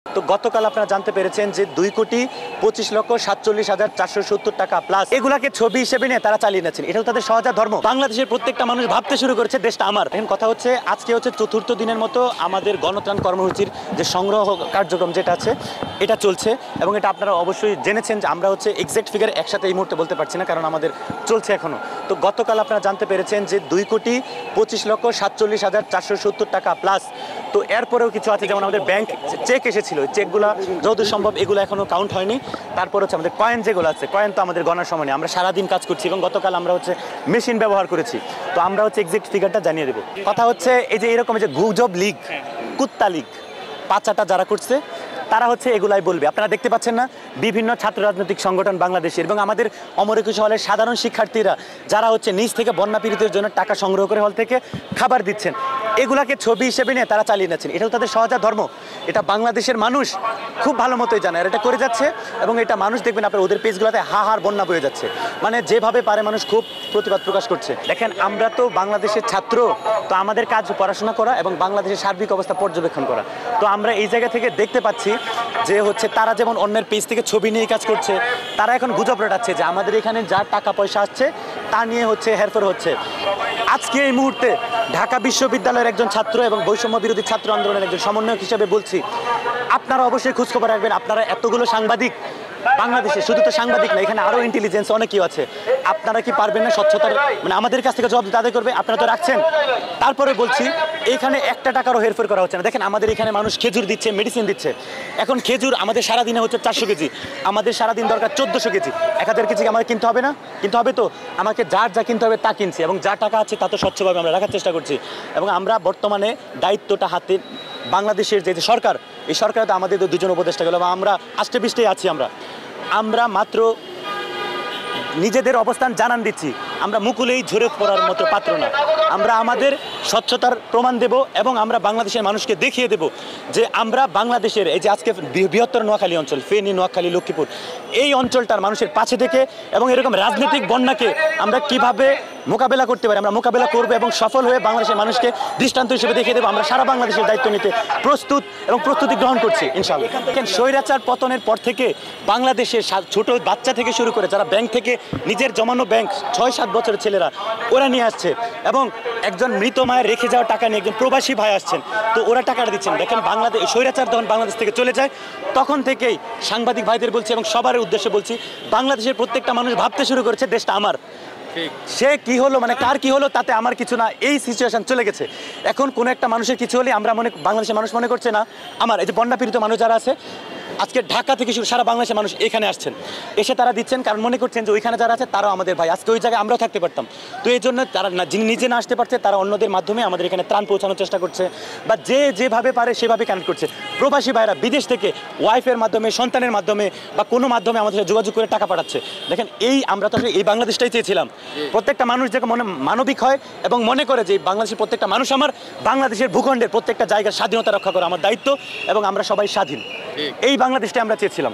তো গতকাল আপনারা জানতে পেরেছেন যে 2,25,47,470 টাকা প্লাস এগুলাকে ছবি হিসেবে নিয়ে তারা চালিয়ে নিয়েছেন। এটাও তাদের সহজাত ধর্ম। বাংলাদেশের প্রত্যেকটা মানুষ ভাবতে শুরু করেছে দেশটা আমার। এখন কথা হচ্ছে আজকে হচ্ছে চতুর্থ দিনের মতো আমাদের গণত্রাণ কর্মসূচির যে সংগ্রহ কার্যক্রম যেটা আছে এটা চলছে এবং এটা আপনারা অবশ্যই জেনেছেন যে আমরা হচ্ছে এক্সাক্ট ফিগার একসাথে এই মুহূর্তে বলতে পারছি না, কারণ আমাদের চলছে এখনো। তো গতকাল আপনারা জানতে পেরেছেন যে 2,25,47,470 টাকা প্লাস। তো এরপরেও কিছু আছে, যেমন আমাদের ব্যাংক চেক এসেছিল, চেকগুলো যতদূর সম্ভব এগুলো এখনো কাউন্ট হয়নি। তারপর হচ্ছে আমাদের কয়েন যেগুলো আছে, কয়েন তো আমাদের গণার সময় নেই, আমরা সারাদিন কাজ করছি এবং গতকাল আমরা হচ্ছে মেশিন ব্যবহার করেছি। তো আমরা হচ্ছে এক্সাক্ট ফিগারটা জানিয়ে দেবো। কথা হচ্ছে এই যে এরকম যে গুজব লীগ, কুত্তা লীগ, পাচাটা যারা করছে তারা হচ্ছে এগুলাই বলবে। আপনারা দেখতে পাচ্ছেন না, বিভিন্ন ছাত্র রাজনৈতিক সংগঠন বাংলাদেশের এবং আমাদের অমর একুশ হলের সাধারণ শিক্ষার্থীরা যারা হচ্ছে নিজ থেকে বন্যা পীড়িতের জন্য টাকা সংগ্রহ করে হল থেকে খাবার দিচ্ছেন, এগুলাকে ছবি হিসেবে নিয়ে তারা চালিয়ে নিচ্ছেন। এটাও তাদের সহজাত ধর্ম। এটা বাংলাদেশের মানুষ খুব ভালো মতোই জানে, আর এটা করে যাচ্ছে এবং এটা মানুষ দেখবেন আপনার ওদের পেজগুলোতে হাহার বন্যা বয়ে যাচ্ছে। মানে যেভাবে পারে মানুষ খুব প্রতিবাদ প্রকাশ করছে। দেখেন, আমরা তো বাংলাদেশের ছাত্র, তো আমাদের কাজ পড়াশোনা করা এবং বাংলাদেশের সার্বিক অবস্থা পর্যবেক্ষণ করা। তো আমরা এই জায়গা থেকে দেখতে পাচ্ছি যে হচ্ছে তারা যেমন অন্যের পেজ থেকে ছবি নিয়ে কাজ করছে, তারা এখন গুজব রটাচ্ছে যে আমাদের এখানে যা টাকা পয়সা আসছে তা নিয়ে হচ্ছে হেরফের হচ্ছে। আজকে এই মুহূর্তে ঢাকা বিশ্ববিদ্যালয়ের একজন ছাত্র এবং বৈষম্য বিরোধী ছাত্র আন্দোলনের একজন সমন্বয়ক হিসেবে বলছি, আপনারা অবশ্যই খোঁজখবর রাখবেন। আপনারা এতগুলো সাংবাদিক বাংলাদেশে, শুধু তো সাংবাদিক না, এখানে আরও ইন্টেলিজেন্স অনেক কেউ আছে, আপনারা কি পারবেন না স্বচ্ছতার মানে আমাদের কাছ থেকে জবাব দিতে আদায় করবে? আপনারা তো রাখছেন। তারপরে বলছি, এখানে একটা টাকারও হেরফের করা হচ্ছে না। দেখেন, আমাদের এখানে মানুষ খেজুর দিচ্ছে, মেডিসিন দিচ্ছে। এখন খেজুর আমাদের সারাদিনে হচ্ছে 400 কেজি, আমাদের সারাদিন দরকার 1400 কেজি। 1000 কেজি আমাদের কিনতে হবে না? কিনতে হবে। তো আমাকে যার যা কিনতে হবে তা কিনছি এবং যা টাকা আছে তা তো স্বচ্ছভাবে আমরা রাখার চেষ্টা করছি। এবং আমরা বর্তমানে দায়িত্বটা হাতে, বাংলাদেশের যে সরকার, এই সরকারে তো আমাদের দুজন উপদেষ্টা গেল, আমরা আষ্টে পৃষ্ঠেই আছি। আমরা মাত্র নিজেদের অবস্থান জানান দিচ্ছি, আমরা মুকুলেই ঝরে পড়ার মতো পাত্র না। আমরা আমাদের স্বচ্ছতার প্রমাণ দেব এবং আমরা বাংলাদেশের মানুষকে দেখিয়ে দেব যে আমরা বাংলাদেশের এই যে আজকে বৃহত্তর নোয়াখালী অঞ্চল, ফেনী, নোয়াখালী, লক্ষ্মীপুর, এই অঞ্চলটার মানুষের পাশে থেকে এবং এরকম রাজনৈতিক বন্যাকে আমরা কিভাবে মোকাবেলা করতে পারি, আমরা মোকাবেলা করবো এবং সফল হয়ে বাংলাদেশের মানুষকে দৃষ্টান্ত হিসেবে দেখিয়ে দেবো। আমরা সারা বাংলাদেশের দায়িত্ব নিতে প্রস্তুত এবং প্রস্তুতি গ্রহণ করছি ইনশাআল্লাহ। স্বৈরাচার পতনের পর থেকে বাংলাদেশের ছোট বাচ্চা থেকে শুরু করে যারা ব্যাংক থেকে নিজের জমানো ব্যাংক 6-7 বছরের ছেলেরা ওরা নিয়ে আসছে এবং একজন মৃত মায়ের রেখে যাওয়া টাকা নিয়ে একজন প্রবাসী ভাই আসছেন, তো ওরা টাকাটা দিচ্ছেন। দেখেন, বাংলাদেশ স্বৈরাচার যখন বাংলাদেশ থেকে চলে যায় তখন থেকেই সাংবাদিক ভাইদের বলছি এবং সবার উদ্দেশ্যে বলছি, বাংলাদেশের প্রত্যেকটা মানুষ ভাবতে শুরু করেছে দেশটা আমার। সে কি হলো, মানে কার কি হলো তাতে আমার কিছু না, এই সিচুয়েশন চলে গেছে। এখন কোনো একটা মানুষের কিছু হলে আমরা বাংলাদেশের মানুষ মনে করছে না আমার। এই যে বন্যা পীড়িত মানুষ যারা আছে আজকে ঢাকা থেকে সারা বাংলাদেশের মানুষ এখানে আসছেন, এসে তারা দিচ্ছেন, কারণ মনে করছেন যে ওইখানে যারা আছে তারাও আমাদের ভাই। আজকে ওই জায়গায় আমরাও থাকতে পারতাম। তো এই জন্য তারা যিনি নিজে না আসতে পারছে তারা অন্যদের মাধ্যমে আমাদের এখানে ত্রাণ পৌঁছানোর চেষ্টা করছে বা যে যেভাবে পারে সেভাবে কানেক্ট করছে। প্রবাসী ভাইরা বিদেশ থেকে ওয়াইফের মাধ্যমে, সন্তানের মাধ্যমে বা কোনো মাধ্যমে আমাদের সাথে যোগাযোগ করে টাকা পাঠাচ্ছে। দেখেন, আমরা তো আসলে এই বাংলাদেশটাই চেয়েছিলাম। প্রত্যেকটা মানুষ যাকে মানবিক হয় এবং মনে করে যে বাংলাদেশের প্রত্যেকটা মানুষ আমার, বাংলাদেশের ভূখণ্ডের প্রত্যেকটা জায়গার স্বাধীনতা রক্ষা করা আমার দায়িত্ব এবং আমরা সবাই স্বাধীন, এই বাংলাদেশটা আমরা চেয়েছিলাম।